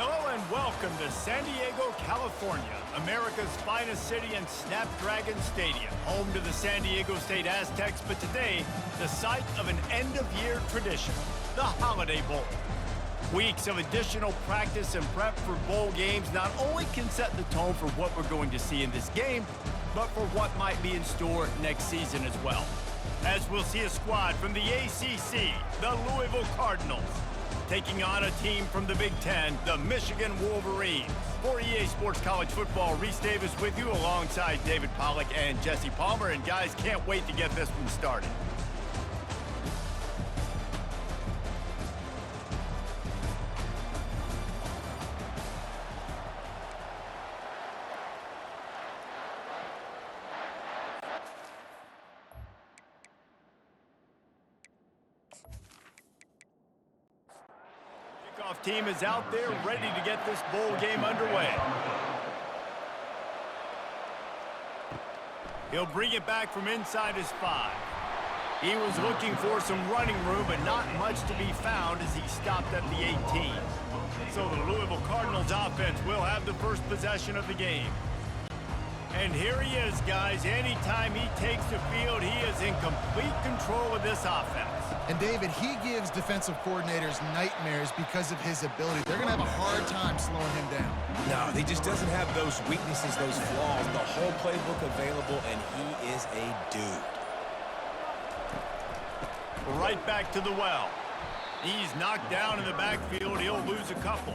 Hello and welcome to San Diego, California, America's finest city and Snapdragon Stadium, home to the San Diego State Aztecs, but today, the site of an end-of-year tradition, the Holiday Bowl. Weeks of additional practice and prep for bowl games not only can set the tone for what we're going to see in this game, but for what might be in store next season as well. As we'll see a squad from the ACC, the Louisville Cardinals, taking on a team from the Big Ten, the Michigan Wolverines. For EA Sports College Football, Reese Davis with you alongside David Pollack and Jesse Palmer. And guys, can't wait to get this one started. Kickoff team is out there ready to get this bowl game underway. He'll bring it back from inside his 5. He was looking for some running room, but not much to be found as he stopped at the 18. So the Louisville Cardinals offense will have the first possession of the game. And here he is, guys. Anytime he takes the field, he is in complete control of this offense. And David, he gives defensive coordinators nightmares because of his ability. They're going to have a hard time slowing him down. No, he just doesn't have those weaknesses, those flaws, the whole playbook available, and he is a dude. Right back to the well. He's knocked down in the backfield. He'll lose a couple.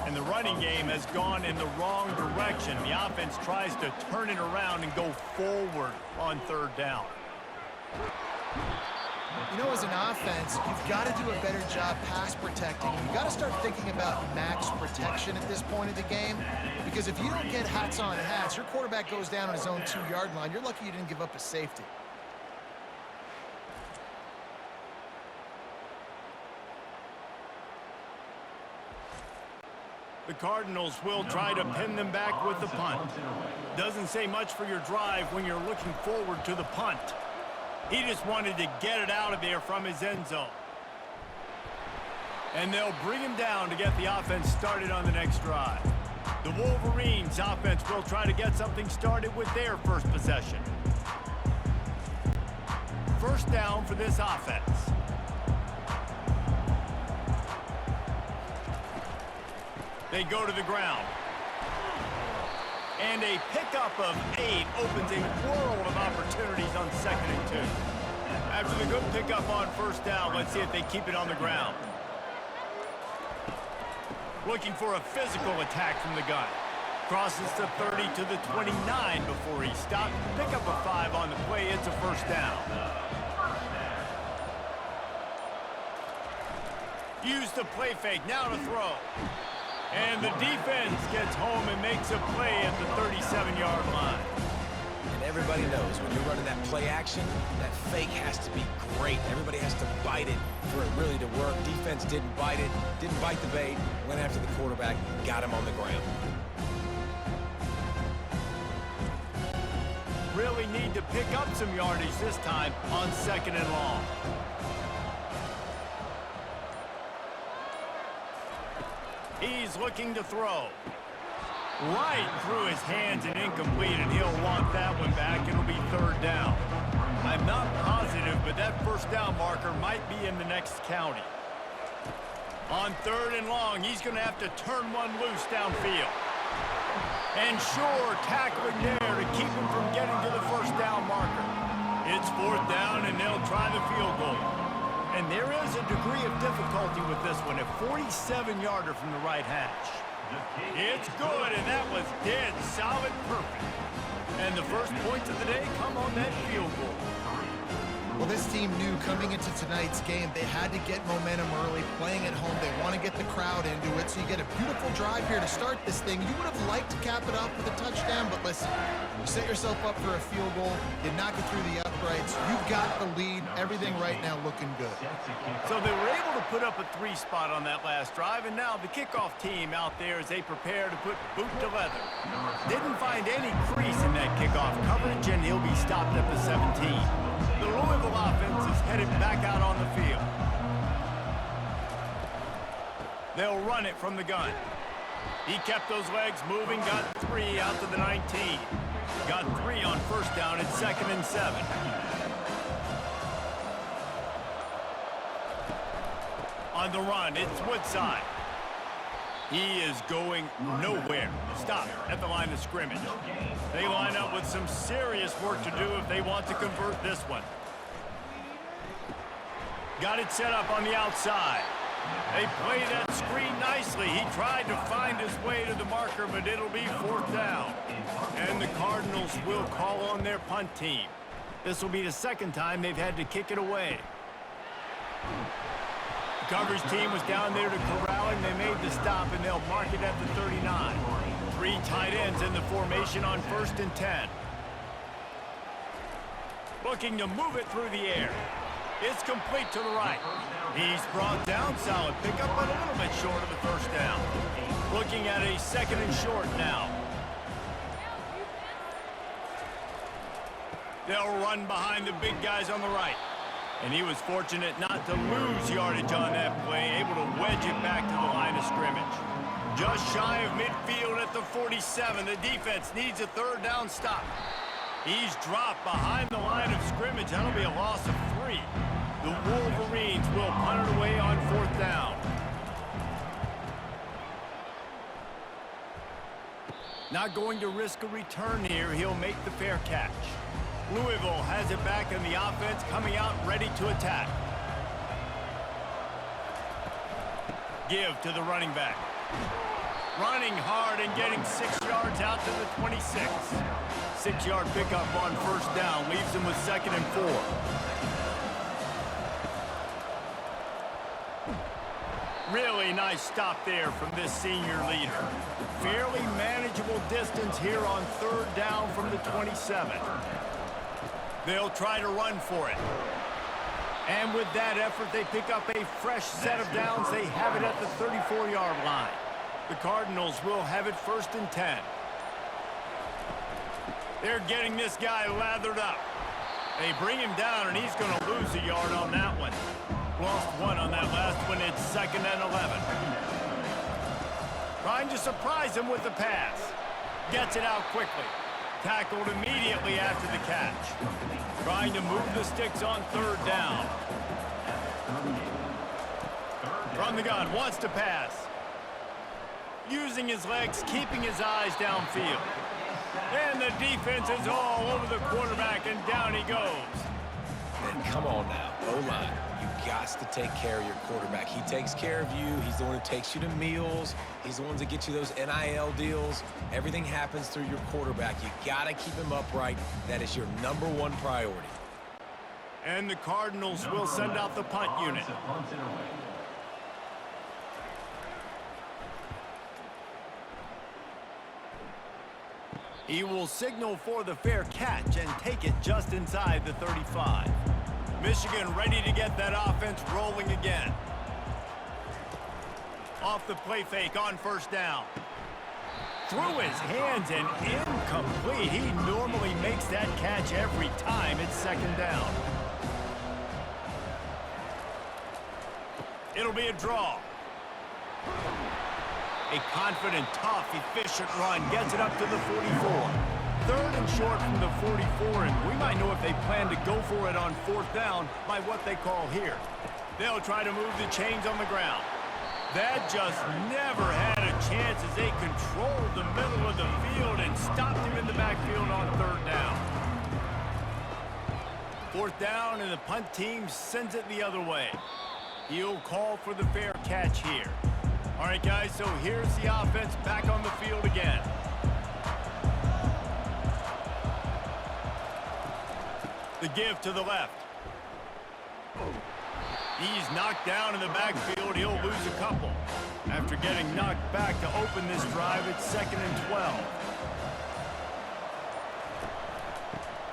And the running game has gone in the wrong direction. The offense tries to turn it around and go forward on third down. You know, as an offense, you've got to do a better job pass protecting. You've got to start thinking about max protection at this point of the game. Because if you don't get hats on hats, your quarterback goes down on his own 2-yard line. You're lucky you didn't give up a safety. The Cardinals will try to pin them back with the punt. Doesn't say much for your drive when you're looking forward to the punt. He just wanted to get it out of there from his end zone. And they'll bring him down to get the offense started on the next drive. The Wolverines offense will try to get something started with their first possession. First down for this offense. They go to the ground. And a pickup of 8 opens a world of opportunities on 2nd and 2. After the good pickup on first down, let's see if they keep it on the ground. Looking for a physical attack from the gun. Crosses the 30 to the 29 before he stopped. Pick up a 5 on the play. It's a first down. Use the play fake. Now to throw. And the defense gets home and makes a play at the 37-yard line. And everybody knows when you're running that play action, that fake has to be great. Everybody has to bite it for it really to work. Defense didn't bite it, didn't bite the bait, went after the quarterback, got him on the ground. Really need to pick up some yardage this time on 2nd and long. He's looking to throw. Right through his hands and incomplete, and he'll want that one back. It'll be third down. I'm not positive, but that first down marker might be in the next county. On 3rd and long, he's going to have to turn one loose downfield. And sure, tackling there to keep him from getting to the first down marker. It's 4th down, and they'll try the field goal. And there is a degree of difficulty with this one, a 47-yarder from the right hash. It's good, and that was dead solid perfect. And the first points of the day come on that field goal. Well, this team knew coming into tonight's game they had to get momentum early, playing at home. They want to get the crowd into it, so you get a beautiful drive here to start this thing. You would have liked to cap it off with a touchdown, but listen, you set yourself up for a field goal, you knock it through the uprights, you've got the lead, everything right now looking good. So they were able to put up a 3 spot on that last drive, and now the kickoff team out there as they prepare to put boot to leather. Didn't find any crease in that kickoff coverage, and he'll be stopped at the 17. The Louisville offense is headed back out on the field. They'll run it from the gun. He kept those legs moving, got 3 out to the 19. Got 3 on first down at 2nd and 7. On the run, it's Woodside. He is going nowhere. Stop at the line of scrimmage. They line up with some serious work to do if they want to convert this one. Got it set up on the outside. They play that screen nicely. He tried to find his way to the marker, but it'll be 4th down. And the Cardinals will call on their punt team. This will be the 2nd time they've had to kick it away. The coverage team was down there to corral him. They made the stop, and they'll mark it at the 39. 3 tight ends in the formation on 1st and 10. Looking to move it through the air. It's complete to the right. He's brought down, solid pickup, but a little bit short of the 1st down. Looking at a 2nd and short now. They'll run behind the big guys on the right. And he was fortunate not to lose yardage on that play, able to wedge it back to the line of scrimmage. Just shy of midfield at the 47. The defense needs a 3rd down stop. He's dropped behind the line of scrimmage. That'll be a loss of 3. The Wolverines will punt it away on 4th down. Not going to risk a return here. He'll make the fair catch. Louisville has it back in the offense, coming out ready to attack. Give to the running back. Running hard and getting 6 yards out to the 26. 6-yard pickup on 1st down, leaves him with 2nd and 4. Really nice stop there from this senior leader. Fairly manageable distance here on 3rd down from the 27. They'll try to run for it. And with that effort, they pick up a fresh set of downs. They have it at the 34-yard line. The Cardinals will have it 1st and 10. They're getting this guy lathered up. They bring him down, and he's going to lose a yard on that one. Lost 1 on that last one. It's 2nd and 11. Trying to surprise him with the pass. Gets it out quickly. Tackled immediately after the catch. Trying to move the sticks on 3rd down. From the gun, wants to pass. Using his legs, keeping his eyes downfield. And the defense is all over the quarterback, and down he goes. And come on now, O-line. You got to take care of your quarterback. He takes care of you. He's the one who takes you to meals. He's the one that gets you those NIL deals. Everything happens through your quarterback. You got to keep him upright. That is your #1 priority. And the Cardinals will send out the punt unit. He will signal for the fair catch and take it just inside the 35. Michigan ready to get that offense rolling again. Off the play fake on 1st down. Through his hands and incomplete. He normally makes that catch every time. It's 2nd down. It'll be a draw. A confident, tough, efficient run. Gets it up to the 44. 3rd and short from the 44, and we might know if they plan to go for it on 4th down by what they call here. They'll try to move the chains on the ground. That just never had a chance as they controlled the middle of the field and stopped him in the backfield on 3rd down. 4th down, and the punt team sends it the other way. He'll call for the fair catch here. All right, guys, so here's the offense back on the field again. The give to the left. He's knocked down in the backfield. He'll lose a couple. After getting knocked back to open this drive, it's 2nd and 12.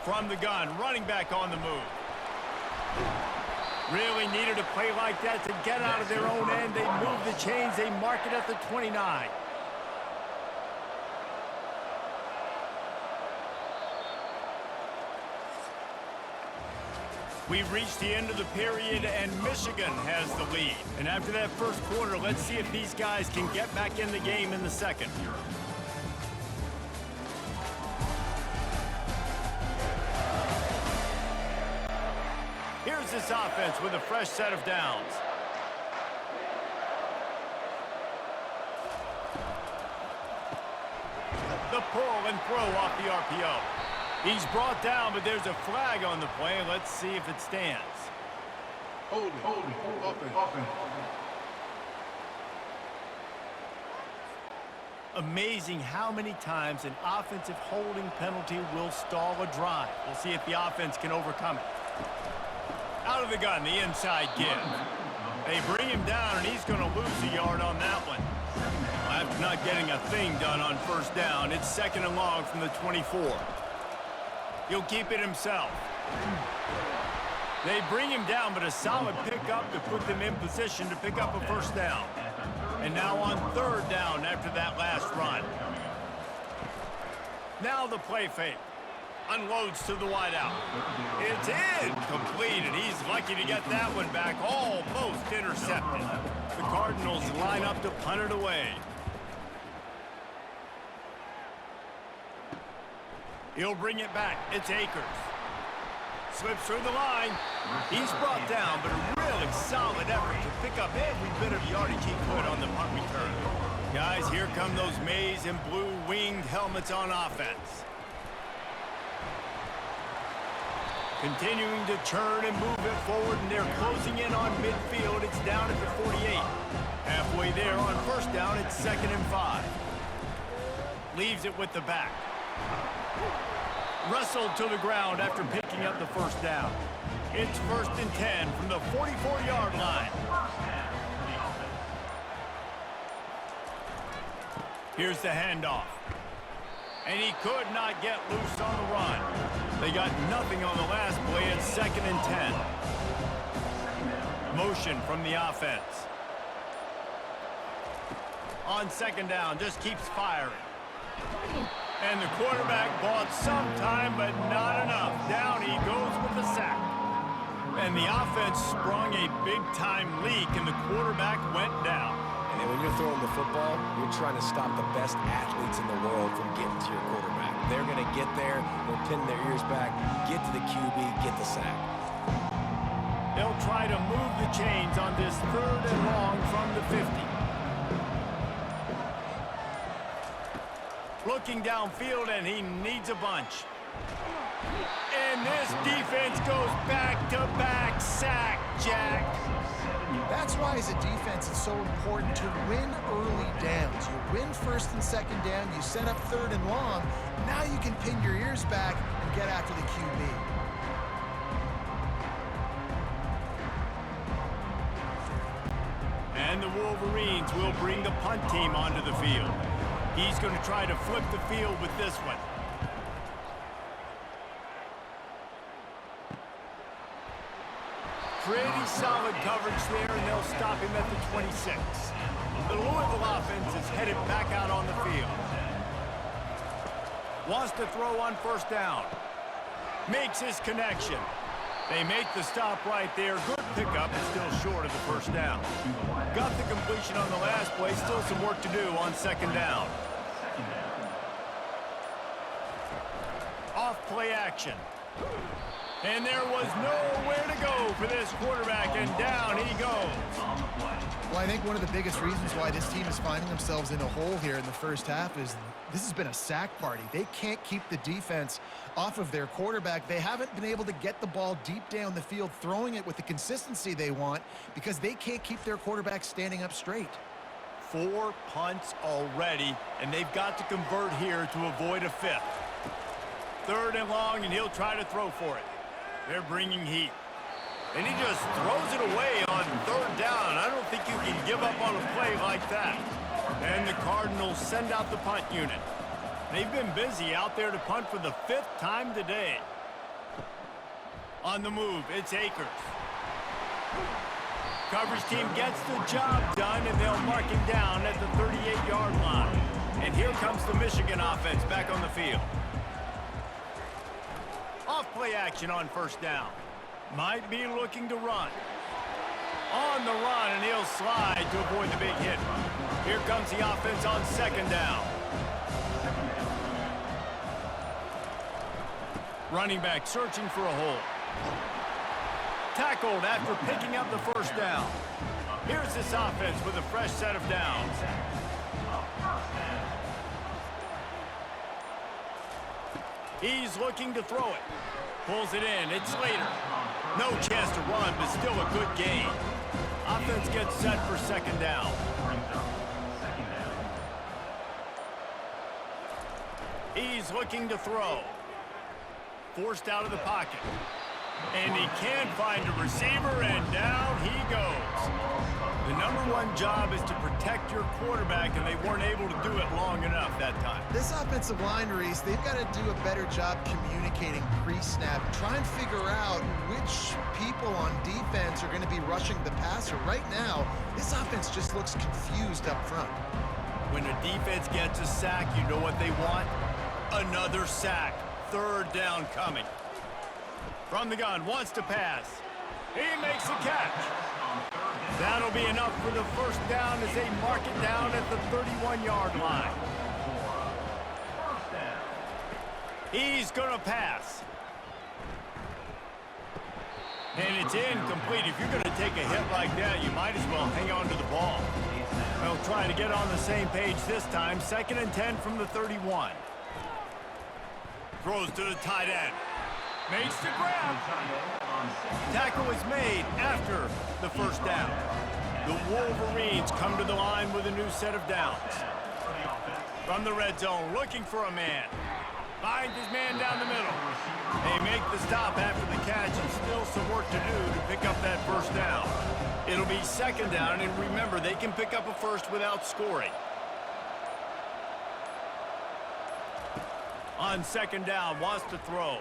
From the gun, running back on the move. Really needed a play like that to get out of their own end. They move the chains. They mark it at the 29. We've reached the end of the period, and Michigan has the lead. And after that first quarter, let's see if these guys can get back in the game in the second. Here's this offense with a fresh set of downs. The pull and throw off the RPO. He's brought down, but there's a flag on the play. Let's see if it stands. Hold it, open. Amazing how many times an offensive holding penalty will stall a drive. We'll see if the offense can overcome it. Out of the gun, the inside give. They bring him down, and he's going to lose a yard on that one. After not getting a thing done on first down, it's second and long from the 24. He'll keep it himself. They bring him down, but a solid pickup to put them in position to pick up a first down. And now on third down after that last run. Now the play fake. Unloads to the wideout. It's incomplete, and he's lucky to get that one back, almost intercepted. The Cardinals line up to punt it away. He'll bring it back. It's Akers. Slips through the line. He's brought down, but a really solid effort to pick up every bit of yardage he could on the punt return. Guys, here come those maize and blue winged helmets on offense. Continuing to churn and move it forward, and they're closing in on midfield. It's down at the 48. Halfway there on first down, it's 2nd and 5. Leaves it with the back. Wrestled to the ground after picking up the first down. It's 1st and 10 from the 44-yard line. Here's the handoff. And he could not get loose on the run. They got nothing on the last play. It's 2nd and 10. Motion from the offense. On second down, just keeps firing. And the quarterback bought some time, but not enough. Down he goes with the sack. And the offense sprung a big-time leak, and the quarterback went down. And when you're throwing the football, you're trying to stop the best athletes in the world from getting to your quarterback. They're going to get there, they'll pin their ears back, get to the QB, get the sack. They'll try to move the chains on this 3rd and long from the 50. Looking downfield, and he needs a bunch. And this defense goes back-to-back sack, Jack. That's why, as a defense, it's so important to win early downs. You win 1st and 2nd down, you set up 3rd and long. Now you can pin your ears back and get after the QB. And the Wolverines will bring the punt team onto the field. He's going to try to flip the field with this one. Pretty solid coverage there, and they'll stop him at the 26. The Louisville offense is headed back out on the field. Wants to throw on first down. Makes his connection. They make the stop right there. Good pickup, but still short of the first down. Got the completion on the last play. Still some work to do on second down. Off play action. And there was nowhere to go for this quarterback, and down he goes. Well, I think one of the biggest reasons why this team is finding themselves in a hole here in the first half is this has been a sack party. They can't keep the defense off of their quarterback. They haven't been able to get the ball deep down the field, throwing it with the consistency they want, because they can't keep their quarterback standing up straight. 4 punts already, and they've got to convert here to avoid a 5th. 3rd and long, and he'll try to throw for it. They're bringing heat. And he just throws it away on 3rd down. I don't think you can give up on a play like that. And the Cardinals send out the punt unit. They've been busy out there to punt for the 5th time today. On the move, it's Akers. Coverage team gets the job done, and they'll mark him down at the 38-yard line. And here comes the Michigan offense back on the field. Off play action on first down. Might be looking to run. On the run, and he'll slide to avoid the big hit. Here comes the offense on second down. Running back searching for a hole. Tackled after picking up the first down. Here's this offense with a fresh set of downs. He's looking to throw it. Pulls it in. It's Slater. No chance to run, but still a good gain. Offense gets set for second down. He's looking to throw. Forced out of the pocket. And he can't find a receiver, and down he goes. The #1 job is to protect your quarterback, and they weren't able to do it long enough that time. This offensive line, Reese, they've got to do a better job communicating pre-snap. Try and figure out which people on defense are going to be rushing the passer. Right now, this offense just looks confused up front. When the defense gets a sack, you know what they want? Another sack. Third down coming. From the gun, wants to pass. He makes a catch. That'll be enough for the first down as they mark it down at the 31-yard line. He's going to pass. And it's incomplete. If you're going to take a hit like that, you might as well hang on to the ball. They'll try to get on the same page this time. 2nd and 10 from the 31. Throws to the tight end. Makes the grab. Tackle is made after the first down. The Wolverines come to the line with a new set of downs. From the red zone, looking for a man. Finds his man down the middle. They make the stop after the catch, and still some work to do to pick up that first down. It'll be second down, and remember, they can pick up a first without scoring. On second down, wants to throw.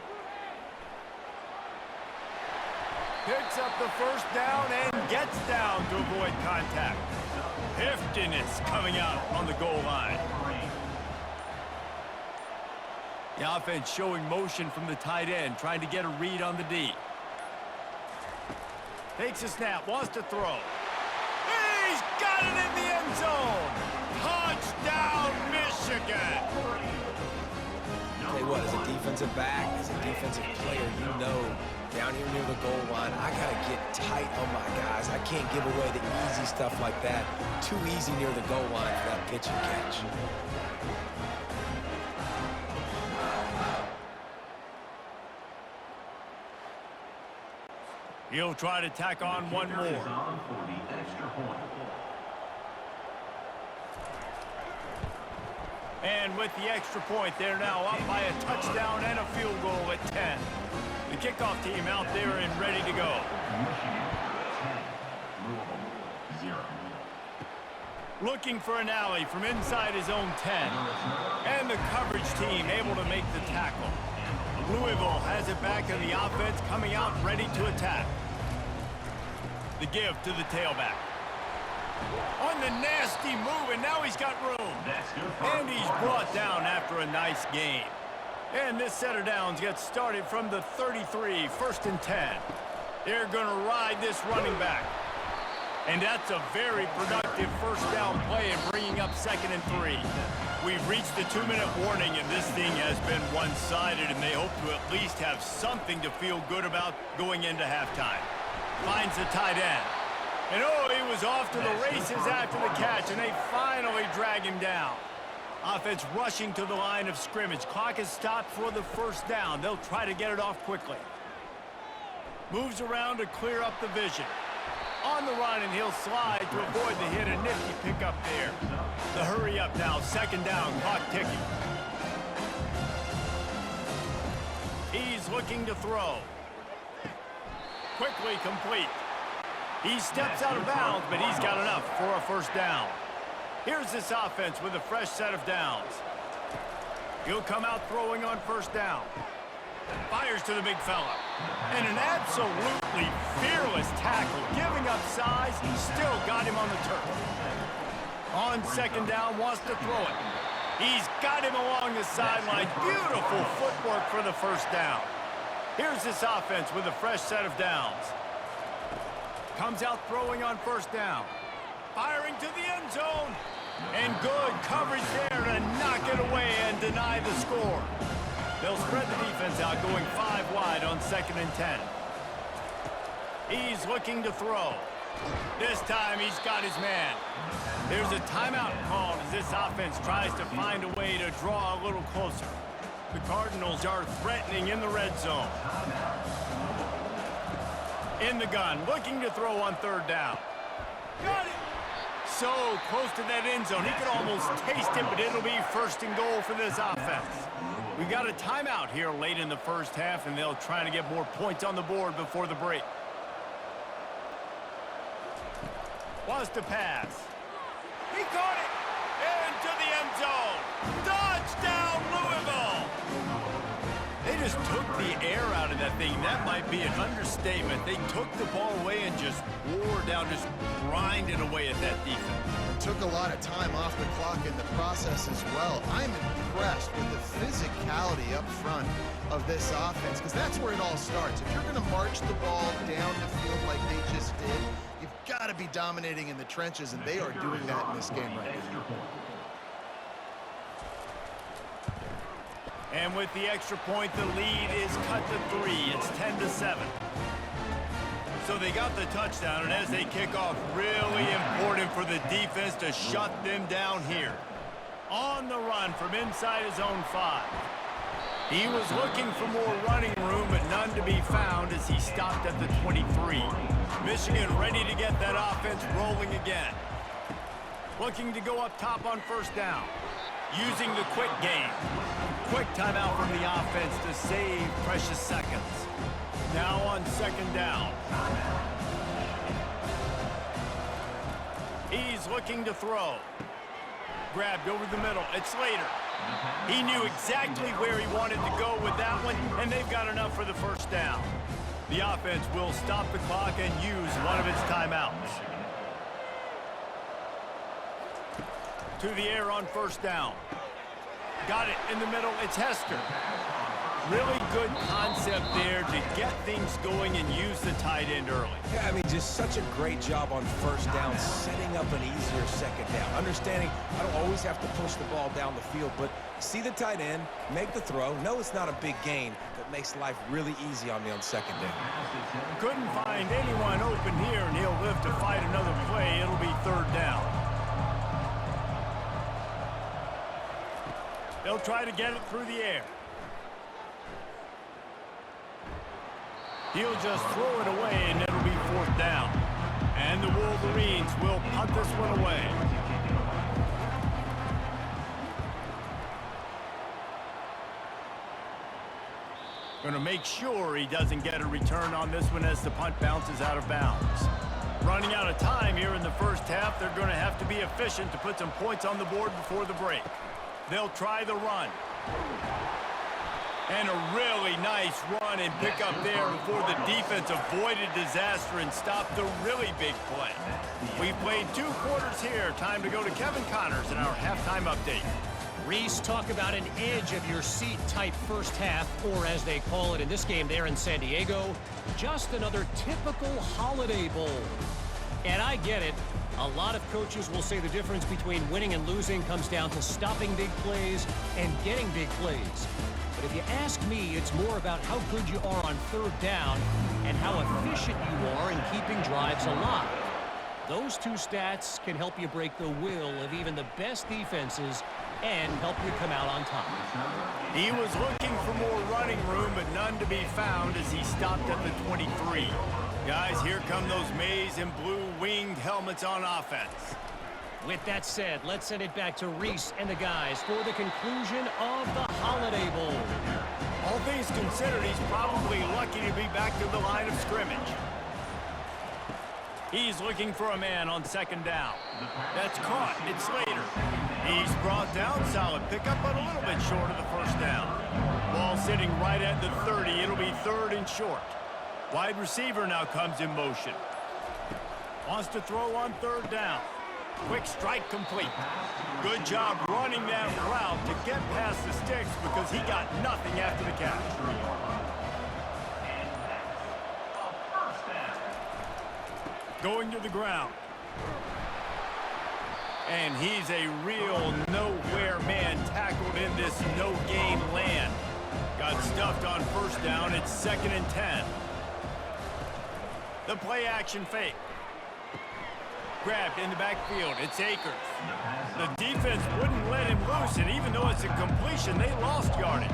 Picks up the first down and gets down to avoid contact. Heftiness coming out on the goal line. The offense showing motion from the tight end, trying to get a read on the D. Takes a snap, wants to throw. He's got it in the end zone! Touchdown, Michigan! Tell you what, as a defensive back, as a defensive player, you know, down here near the goal line, I got to get tight on my guys. I can't give away the easy stuff like that. Too easy near the goal line for that pitch and catch. He'll try to tack on one more. And with the extra point, they're now up by a touchdown and a field goal at 10. The kickoff team out there and ready to go. Looking for an alley from inside his own 10. And the coverage team able to make the tackle. Louisville has it back in the offense, coming out ready to attack. The give to the tailback. On the nasty move, and now he's got room. And he's brought down after a nice gain. And this set of downs gets started from the 33, 1st and 10. They're going to ride this running back. And that's a very productive first down play and bringing up 2nd and 3. We've reached the 2-minute warning, and this thing has been one-sided, and they hope to at least have something to feel good about going into halftime. Finds the tight end. And oh, he was off to the races after the catch, and they finally drag him down. Offense rushing to the line of scrimmage. Clock is stopped for the first down. They'll try to get it off quickly. Moves around to clear up the vision. On the run, and he'll slide to avoid the hit. A nifty pickup there. The hurry up now. 2nd down. Clock ticking. He's looking to throw. Quickly complete. He steps out of bounds, but he's got enough for a first down. Here's this offense with a fresh set of downs. He'll come out throwing on first down. Fires to the big fella. And an absolutely fearless tackle. Giving up size, he still got him on the turf. On 2nd down, wants to throw it. He's got him along the sideline. Beautiful footwork for the first down. Here's this offense with a fresh set of downs. Comes out throwing on first down. Firing to the end zone. And good coverage there to knock it away and deny the score. They'll spread the defense out, going 5 wide on 2nd and 10. He's looking to throw. This time he's got his man. There's a timeout called as this offense tries to find a way to draw a little closer. The Cardinals are threatening in the red zone. In the gun, looking to throw on 3rd down. Got it! So close to that end zone, he could almost taste it, but it'll be 1st and goal for this offense. We got a timeout here late in the first half, and they'll try to get more points on the board before the break. Was to pass. He caught it! Into the end zone! Touchdown, Louisville! They just took the air out of that thing. That might be an understatement. They took the ball away and just wore down, just grinded away at that defense. Took a lot of time off the clock in the process as well. I'm impressed with the physicality up front of this offense, because that's where it all starts. If you're going to march the ball down the field like they just did, you've got to be dominating in the trenches, and they are doing that in this game right now. And with the extra point, the lead is cut to 3. It's 10-7. So they got the touchdown, and as they kick off, really important for the defense to shut them down here. On the run from inside his own 5. He was looking for more running room, but none to be found as he stopped at the 23. Michigan ready to get that offense rolling again. Looking to go up top on 1st down. Using the quick game. Quick timeout from the offense to save precious seconds. Now on 2nd down. He's looking to throw. Grabbed over the middle. It's Slater. He knew exactly where he wanted to go with that one, and they've got enough for the 1st down. The offense will stop the clock and use one of its timeouts. To the air on 1st down. Got it in the middle. It's Hester. Really good concept there to get things going and use the tight end early. Yeah, I mean, just such a great job on 1st down, setting up an easier 2nd down. Understanding I don't always have to push the ball down the field, but see the tight end, make the throw. No, it's not a big gain, but makes life really easy on me on 2nd down. Couldn't find anyone open here, and he'll live to fight another play. It'll be 3rd down. They'll try to get it through the air. He'll just throw it away, and it'll be 4th down. And the Wolverines will punt this one away. Going to make sure he doesn't get a return on this one as the punt bounces out of bounds. Running out of time here in the first half, they're going to have to be efficient to put some points on the board before the break. They'll try the run. And a really nice run and pick up there before the defense avoided disaster and stopped a really big play. We've played 2 quarters here. Time to go to Kevin Connors in our halftime update. Reese, talk about an edge-of-your-seat type first half, or as they call it in this game there in San Diego, just another typical Holiday Bowl. And I get it. A lot of coaches will say the difference between winning and losing comes down to stopping big plays and getting big plays. But if you ask me, it's more about how good you are on 3rd down and how efficient you are in keeping drives alive. Those 2 stats can help you break the will of even the best defenses and help you come out on top. He was looking for more running room, but none to be found as he stopped at the 23. Guys, here come those maize and blue winged helmets on offense. With that said, let's send it back to Reese and the guys for the conclusion of the Holiday Bowl. All things considered, he's probably lucky to be back to the line of scrimmage. He's looking for a man on 2nd down. That's caught. It's Slater. He's brought down. Solid pickup, but a little bit short of the 1st down. Ball sitting right at the 30. It'll be 3rd and short. Wide receiver now comes in motion. Wants to throw on 3rd down. Quick strike complete. Good job running that route to get past the sticks because he got nothing after the catch. Going to the ground. And he's a real nowhere man tackled in this no-game land. Got stuffed on first down. It's 2nd and 10. The play-action fake. Grabbed in the backfield. It's Akers. The defense wouldn't let him loose, and even though it's a completion, they lost yardage.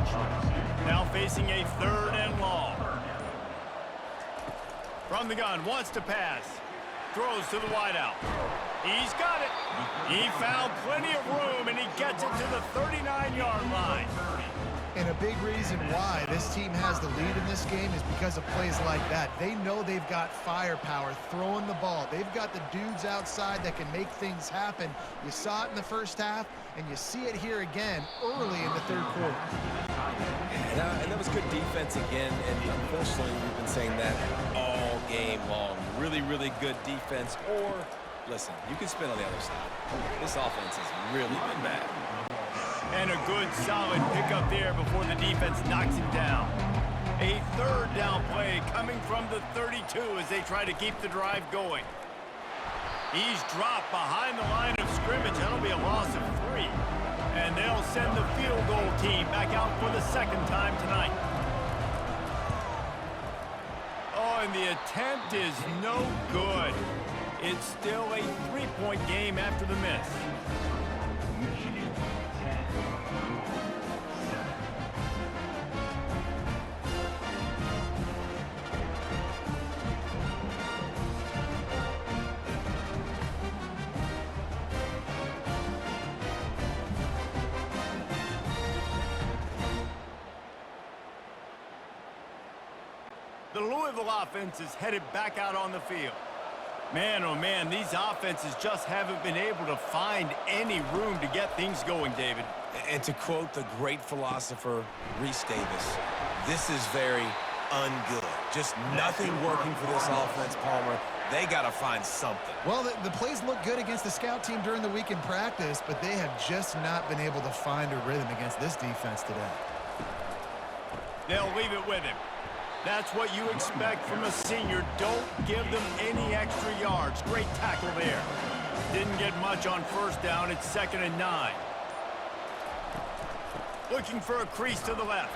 Now facing a 3rd and long. From the gun, wants to pass. Throws to the wideout. He's got it. He found plenty of room, and he gets it to the 39-yard line. And a big reason why this team has the lead in this game is because of plays like that. They know they've got firepower throwing the ball. They've got the dudes outside that can make things happen. You saw it in the first half, and you see it here again early in the 3rd quarter. And that was good defense again, and unfortunately we've been saying that all game long. Really, really good defense, or, listen, you can spin on the other side. This offense has really been bad. And a good, solid pickup there before the defense knocks him down. A 3rd down play coming from the 32 as they try to keep the drive going. He's dropped behind the line of scrimmage. That'll be a loss of 3. And they'll send the field goal team back out for the 2nd time tonight. Oh, and the attempt is no good. It's still a 3-point game after the miss. The Louisville offense is headed back out on the field. Man, oh man, these offenses just haven't been able to find any room to get things going, David. And to quote the great philosopher, Reese Davis, this is very ungood. Just nothing working for this offense, Palmer. They got to find something. Well, the plays look good against the scout team during the week in practice, but they have just not been able to find a rhythm against this defense today. They'll leave it with him. That's what you expect from a senior. Don't give them any extra yards. Great tackle there. Didn't get much on first down. It's 2nd and 9. Looking for a crease to the left.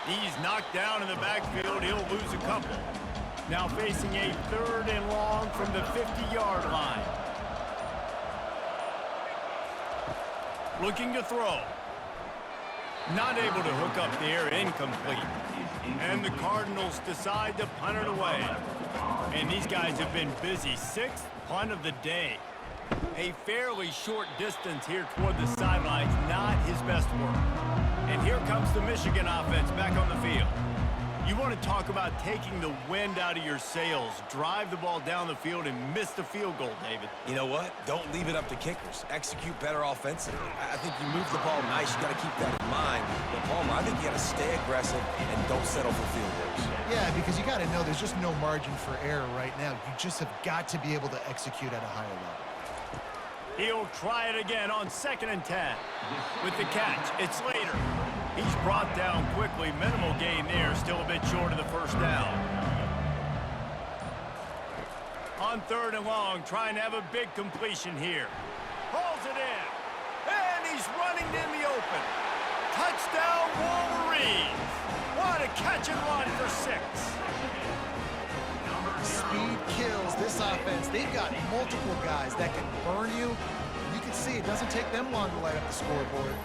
He's knocked down in the backfield. He'll lose a couple. Now facing a 3rd and long from the 50-yard line. Looking to throw. Not able to hook up there. Incomplete. And the Cardinals decide to punt it away. And these guys have been busy. 6th punt of the day. A fairly short distance here toward the sidelines. Not his best work. And here comes the Michigan offense back on the field. You want to talk about taking the wind out of your sails. Drive the ball down the field and miss the field goal, David. You know what? Don't leave it up to kickers. Execute better offensively. I think you move the ball nice. You got to keep that in mind. But, Palmer, I think you got to stay aggressive and don't settle for field goals. Yeah, because you got to know there's just no margin for error right now. You just have got to be able to execute at a higher level. He'll try it again on 2nd and 10. With the catch, it's Slater. He's brought down quickly. Minimal gain there, still a bit short of the first down. On 3rd and long, trying to have a big completion here. Pulls it in. And he's running in the open. Touchdown, Wolverines. What a catch and run for 6. Speed kills this offense. They've got multiple guys that can burn you. You can see it doesn't take them long to light up the scoreboard.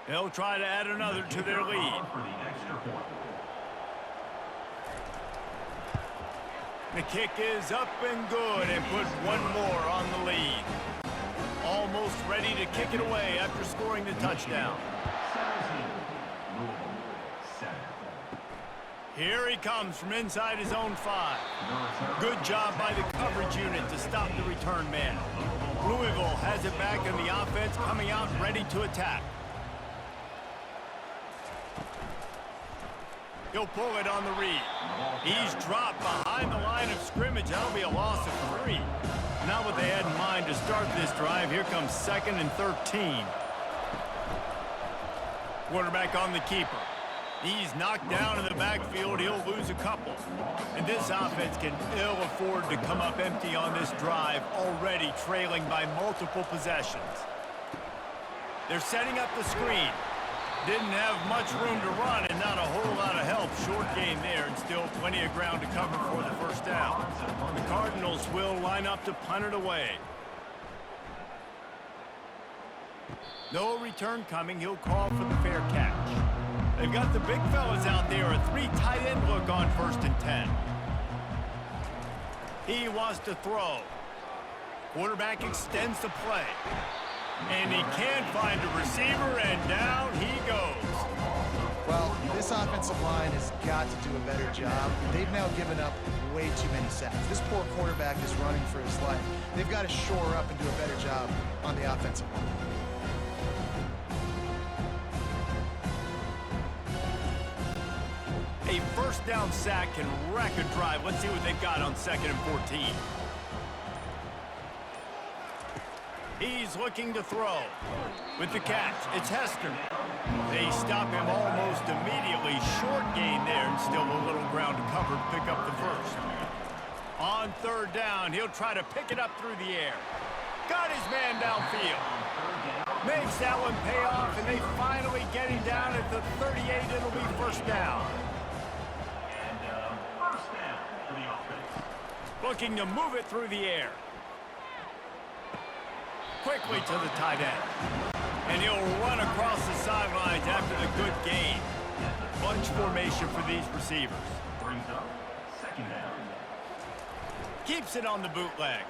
They'll try to add another to their lead. The kick is up and good and put one more on the lead. Almost ready to kick it away after scoring the touchdown. Here he comes from inside his own 5. Good job by the coverage unit to stop the return man. Louisville has it back in the offense, coming out ready to attack. He'll pull it on the read. He's dropped behind the line of scrimmage. That'll be a loss of 3. Not what they had in mind to start this drive. Here comes 2nd and 13. Quarterback on the keeper. He's knocked down in the backfield. He'll lose a couple. And this offense can ill afford to come up empty on this drive, already trailing by multiple possessions. They're setting up the screen. Didn't have much room to run and not a whole lot of help. Short gain there and still plenty of ground to cover for the first down. The Cardinals will line up to punt it away. No return coming. He'll call for the fair catch. They've got the big fellas out there. A 3 tight end look on 1st and 10. He wants to throw. Quarterback extends the play. And he can't find a receiver, and down he goes. Well, this offensive line has got to do a better job. They've now given up way too many sacks. This poor quarterback is running for his life. They've got to shore up and do a better job on the offensive line. A first down sack can wreck a drive. Let's see what they've got on 2nd and 14. He's looking to throw. With the catch, it's Hester. They stop him almost immediately. Short gain there and still a little ground to cover to pick up the first. On 3rd down, he'll try to pick it up through the air. Got his man downfield. Makes that one pay off, and they finally get him down at the 38. It'll be first down. Looking to move it through the air. Quickly to the tight end. And he'll run across the sidelines after the good gain. Bunch formation for these receivers. Brings up 2nd down. Keeps it on the bootleg.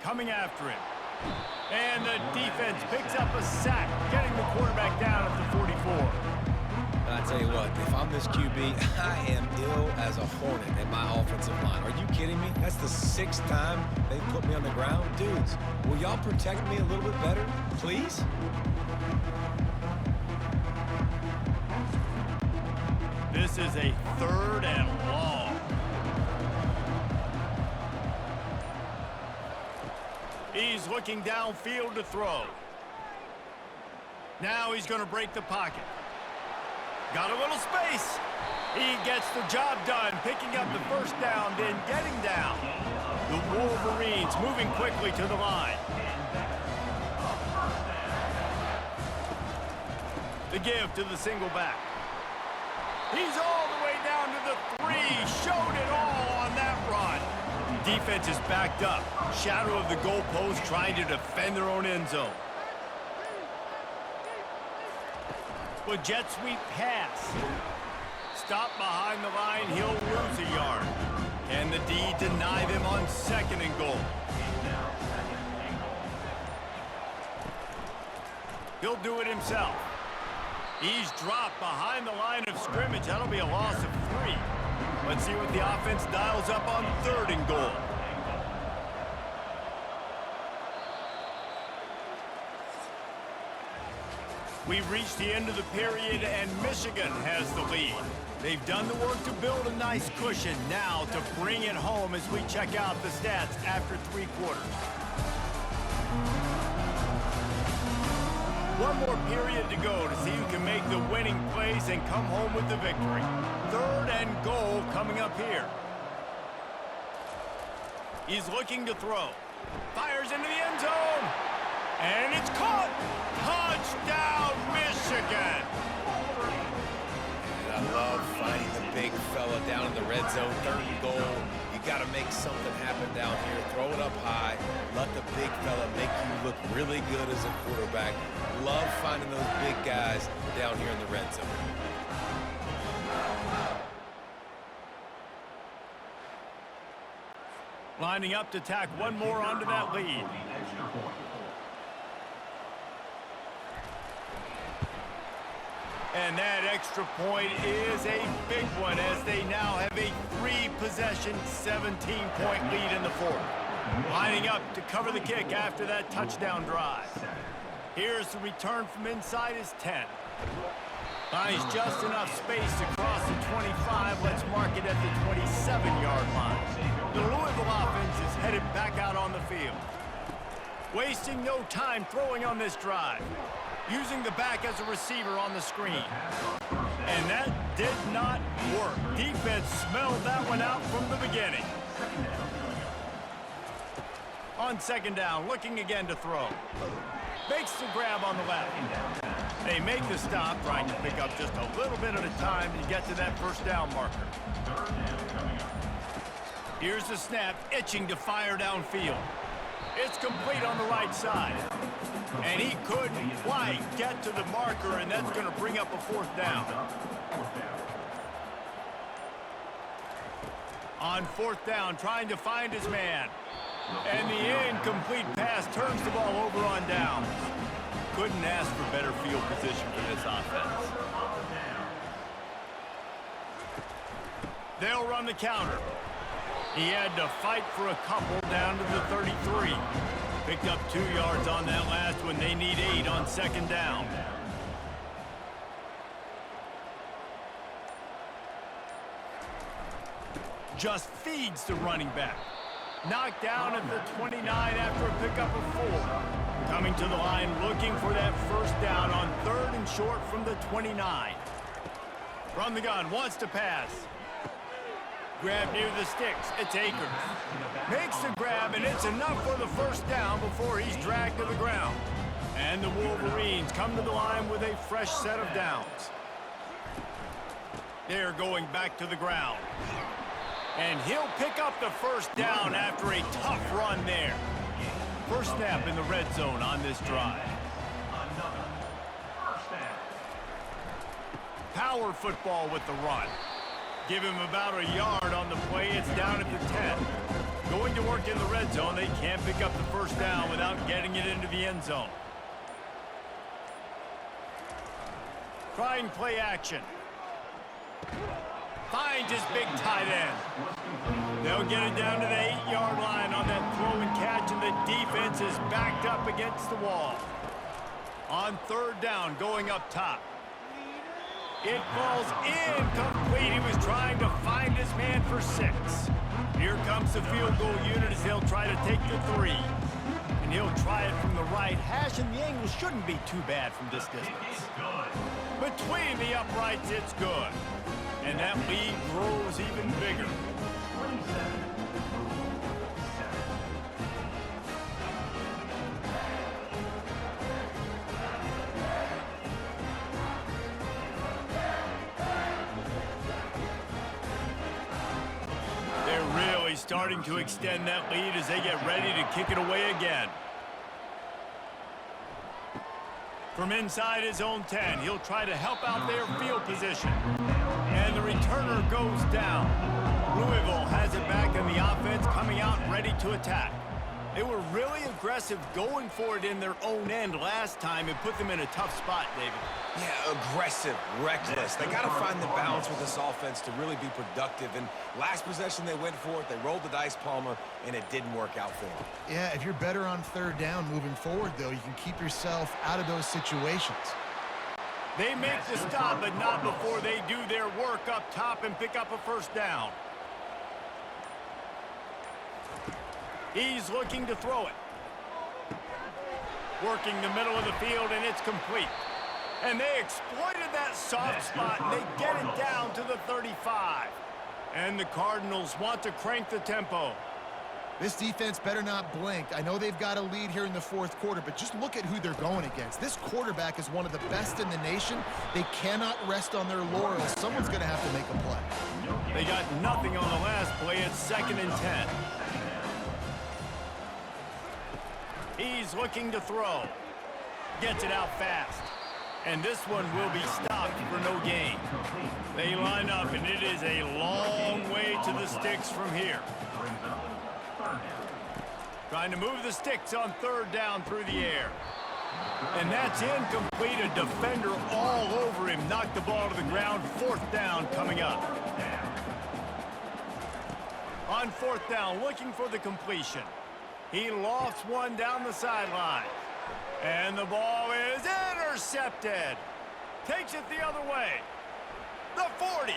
Coming after him. And the defense picks up a sack, getting the quarterback down at the 44. I tell you what, if I'm this QB, I am ill as a hornet in my offensive line. Are you kidding me? That's the 6th time they've put me on the ground. Dudes, will y'all protect me a little bit better, please? This is a 3rd and long. He's looking downfield to throw. Now he's going to break the pocket. Got a little space. He gets the job done, picking up the first down, then getting down. The Wolverines moving quickly to the line. The give to the single back. He's all the way down to the 3. Showed it all on that run. Defense is backed up. Shadow of the goalpost trying to defend their own end zone. With jet sweep pass. Stop behind the line. He'll lose a yard. Can the D deny them on 2nd and goal? He'll do it himself. He's dropped behind the line of scrimmage. That'll be a loss of 3. Let's see what the offense dials up on 3rd and goal. We've reached the end of the period, and Michigan has the lead. They've done the work to build a nice cushion. Now to bring it home as we check out the stats after 3 quarters. One more period to go to see who can make the winning plays and come home with the victory. 3rd and goal coming up here. He's looking to throw. Fires into the end zone. And it's caught. Touchdown, Michigan. And I love finding the big fella down in the red zone. 3rd and goal. You got to make something happen down here. Throw it up high. Let the big fella make you look really good as a quarterback. Love finding those big guys down here in the red zone. Lining up to tack one more onto that lead. And that extra point is a big one as they now have a 3-possession, 17-point lead in the 4th. Lining up to cover the kick after that touchdown drive. Here's the return from inside his 10. Finds just enough space to cross the 25. Let's mark it at the 27-yard line. The Louisville offense is headed back out on the field. Wasting no time throwing on this drive. Using the back as a receiver on the screen. And that did not work. Defense smelled that one out from the beginning. On second down, looking again to throw. Makes the grab on the left. They make the stop, trying to pick up just a little bit at a time to get to that first down marker. Here's the snap, itching to fire downfield. It's complete on the right side. And he couldn't quite get to the marker, and that's going to bring up a fourth down. On fourth down, trying to find his man. And the incomplete pass turns the ball over on downs. Couldn't ask for better field position for this offense. They'll run the counter. He had to fight for a couple down to the 33. Picked up 2 yards on that last one. They need 8 on second down. Just feeds the running back. Knocked down at the 29 after a pickup of 4. Coming to the line looking for that first down on 3rd and short from the 29. From the gun, wants to pass. Grab near the sticks. It's Akers. Makes the grab, and it's enough for the first down before he's dragged to the ground. And the Wolverines come to the line with a fresh set of downs. They're going back to the ground. And he'll pick up the first down after a tough run there. First snap in the red zone on this drive. Power football with the run. Give him about a yard on the play. It's down at the 10. Going to work in the red zone. They can't pick up the first down without getting it into the end zone. Trying play action. Finds his big tight end. They'll get it down to the 8-yard line on that throw and catch, and the defense is backed up against the wall. On third down, going up top. It falls incomplete. He was trying to find his man for 6. Here comes the field goal unit as they'll try to take the 3. And he'll try it from the right hash, and the angle shouldn't be too bad from this distance. Between the uprights, it's good. And that lead grows even bigger. They're really starting to extend that lead as they get ready to kick it away again. From inside his own 10, he'll try to help out their field position. And the returner goes down. Louisville has it back in the offense, coming out ready to attack. They were really aggressive going for it in their own end last time. It put them in a tough spot, David. Yeah, aggressive, reckless. They got to find the balance with this offense to really be productive. And last possession they went for it. They rolled the dice, Palmer, and it didn't work out for them. Yeah, if you're better on third down moving forward, though, you can keep yourself out of those situations. They make the stop, but not before they do their work up top and pick up a first down. He's looking to throw it. Working the middle of the field, and it's complete. And they exploited that soft spot, and they get it down to the 35. And the Cardinals want to crank the tempo. This defense better not blink. I know they've got a lead here in the fourth quarter, but just look at who they're going against. This quarterback is one of the best in the nation. They cannot rest on their laurels. Someone's going to have to make a play. They got nothing on the last play. It's 2nd and 10. He's looking to throw. Gets it out fast. And this one will be stopped for no gain. They line up, and it is a long way to the sticks from here. Trying to move the sticks on third down through the air. And that's incomplete. A defender all over him. Knocked the ball to the ground. 4th down coming up. On 4th down, looking for the completion. He lofts one down the sideline. And the ball is intercepted. Takes it the other way. The 40.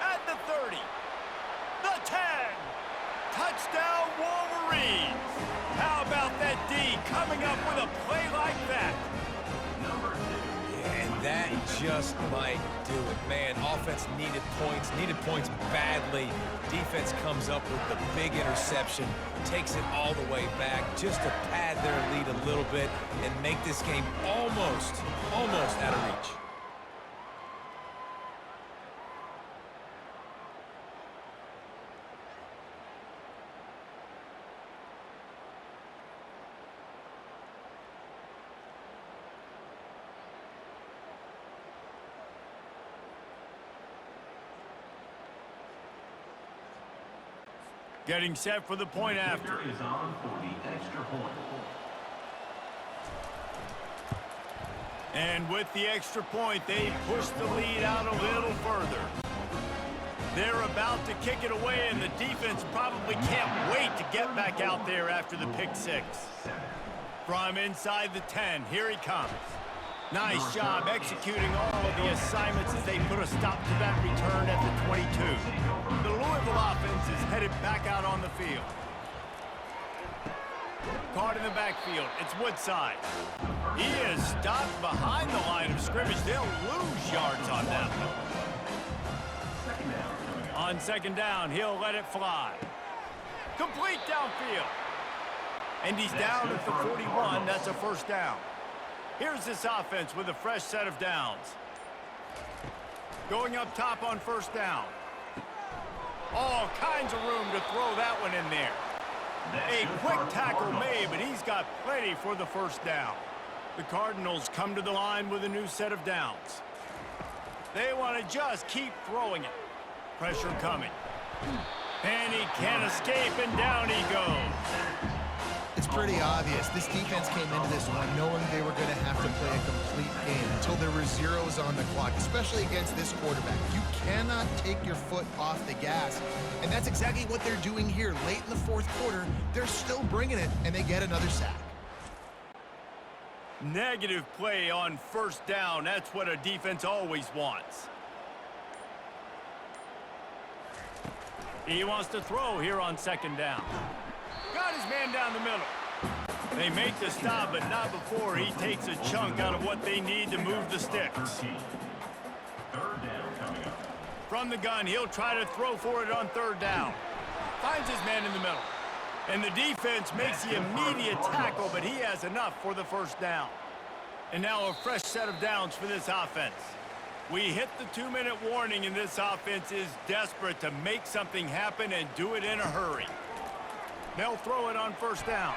At the 30. The 10. Touchdown Wolverines. How about that D coming up with a play like that? Yeah, and that just might do it. Man, offense needed points badly. Defense comes up with the big interception, takes it all the way back just to pad their lead a little bit and make this game almost out of reach. Getting set for the point after. Is on for the extra point. And with the extra point, they push the lead out a little further. They're about to kick it away, and the defense probably can't wait to get back out there after the pick six. From inside the 10, here he comes. Nice job executing all of the assignments as they put a stop to that return at the 22. The Louisville offense is headed back out on the field. Caught in the backfield, it's Woodside. He is stopped behind the line of scrimmage. They'll lose yards on that one. On second down, he'll let it fly. Complete downfield. And he's down at the 41. That's a first down. Here's this offense with a fresh set of downs. Going up top on first down. All kinds of room to throw that one in there. A quick tackle made, but he's got plenty for the first down. The Cardinals come to the line with a new set of downs. They want to just keep throwing it. Pressure coming. And he can't escape, and down he goes. It's pretty obvious. This defense came into this one knowing they were going to have to play a complete game until there were zeros on the clock, especially against this quarterback. You cannot take your foot off the gas, and that's exactly what they're doing here. Late in the fourth quarter, they're still bringing it, and they get another sack. Negative play on first down. That's what a defense always wants. He wants to throw here on second down. Got his man down the middle. They make the stop, but not before he takes a chunk out of what they need to move the sticks. Third down coming up. From the gun, he'll try to throw for it on third down. Finds his man in the middle. And the defense makes the immediate tackle, but he has enough for the first down. And now a fresh set of downs for this offense. We hit the 2-minute warning, and this offense is desperate to make something happen and do it in a hurry. They'll throw it on first down.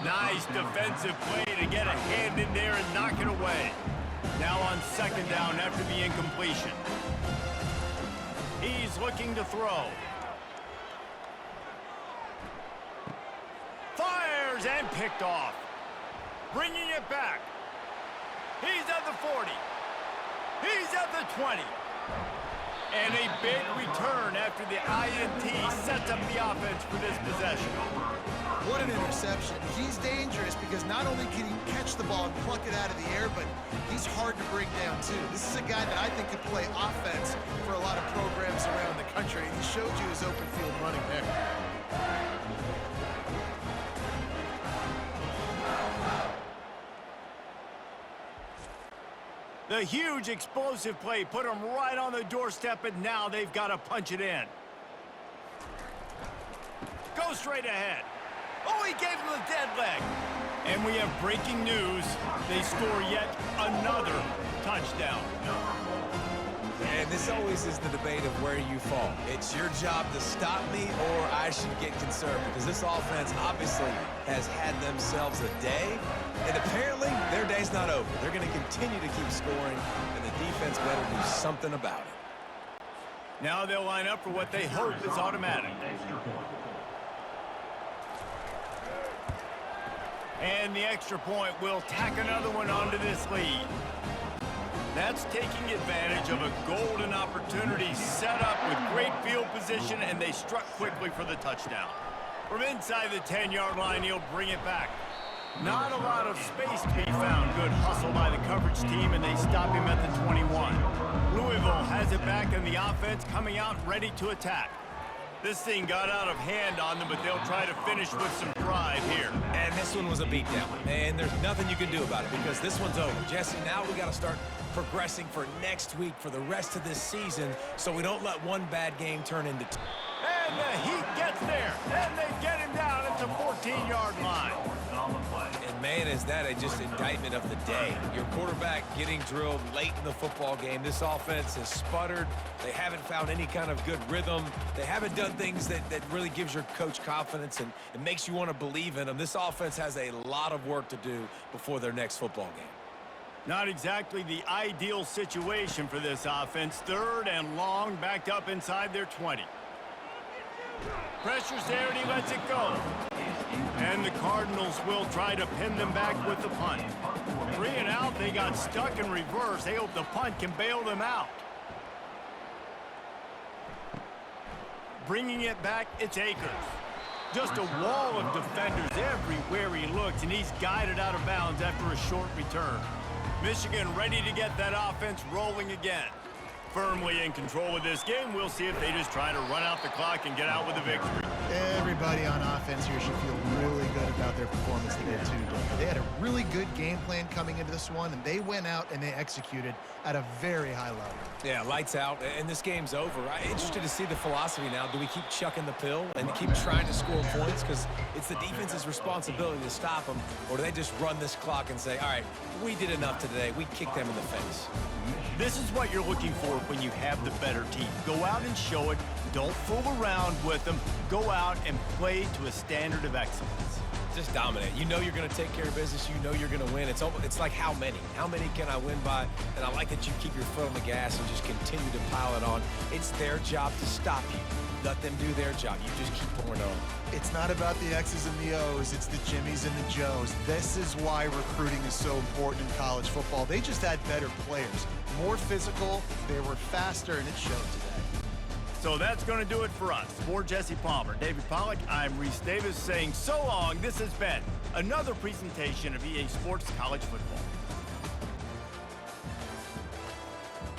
Nice defensive play to get a hand in there and knock it away. Now on second down after the incompletion. He's looking to throw. Fires and picked off. Bringing it back. He's at the 40. He's at the 20. And a big return after the INT sets up the offense for this possession. What an interception. He's dangerous because not only can he catch the ball and pluck it out of the air, but he's hard to bring down too. This is a guy that I think could play offense for a lot of programs around the country, and he showed you his open field running there. The huge explosive play put them right on the doorstep, and now they've got to punch it in. Go straight ahead. Oh, he gave him the dead leg. And we have breaking news. They score yet another touchdown. And this always is the debate of where you fall. It's your job to stop me, or I should get concerned, because this offense obviously has had themselves a day, and apparently their day's not over. They're going to continue to keep scoring, and the defense better do something about it. Now they'll line up for what they hope is automatic. And the extra point will tack another one onto this lead. That's taking advantage of a golden opportunity set up with great field position, and they struck quickly for the touchdown. From inside the 10-yard line, he'll bring it back. Not a lot of space to be found. Good hustle by the coverage team, and they stop him at the 21. Louisville has it back in the offense, coming out ready to attack. This thing got out of hand on them, but they'll try to finish with some pride here. And this one was a beatdown, and there's nothing you can do about it because this one's over. Jesse, now we got to start progressing for next week, for the rest of this season, so we don't let one bad game turn into two. And the Heat gets there, and they get him down at the 14-yard line. On the play. And man, is that a just indictment of the day. Your quarterback getting drilled late in the football game. This offense has sputtered. They haven't found any kind of good rhythm. They haven't done things that really gives your coach confidence and it makes you want to believe in them. This offense has a lot of work to do before their next football game. Not exactly the ideal situation for this offense. 3rd and long, backed up inside their 20. Pressure's there, and he lets it go. And the Cardinals will try to pin them back with the punt. 3 and out, they got stuck in reverse. They hope the punt can bail them out. Bringing it back, it's Akers. Just a wall of defenders everywhere he looks, and he's guided out of bounds after a short return. Michigan ready to get that offense rolling again. Firmly in control of this game. We'll see if they just try to run out the clock and get out with a victory. Everybody on offense here should feel really good about their performance today, too. They had a really good game plan coming into this one, and they went out and they executed at a very high level. Yeah, lights out, and this game's over. I'm interested to see the philosophy now. Do we keep chucking the pill and keep trying to score points because it's the defense's responsibility to stop them, or do they just run this clock and say, all right, we did enough today. We kicked them in the face. This is what you're looking for when you have the better team. Go out and show it. Don't fool around with them. Go out and play to a standard of excellence. Just dominate. You know you're going to take care of business. You know you're going to win. It's like how many? How many can I win by? And I like that you keep your foot on the gas and just continue to pile it on. It's their job to stop you. Let them do their job. You just keep pouring on. It's not about the X's and the O's. It's the Jimmies and the Joes. This is why recruiting is so important in college football. They just had better players, more physical, they were faster, and it showed today. So that's going to do it for us. For Jesse Palmer, David Pollack, I'm Reese Davis saying so long. This has been another presentation of EA Sports College Football.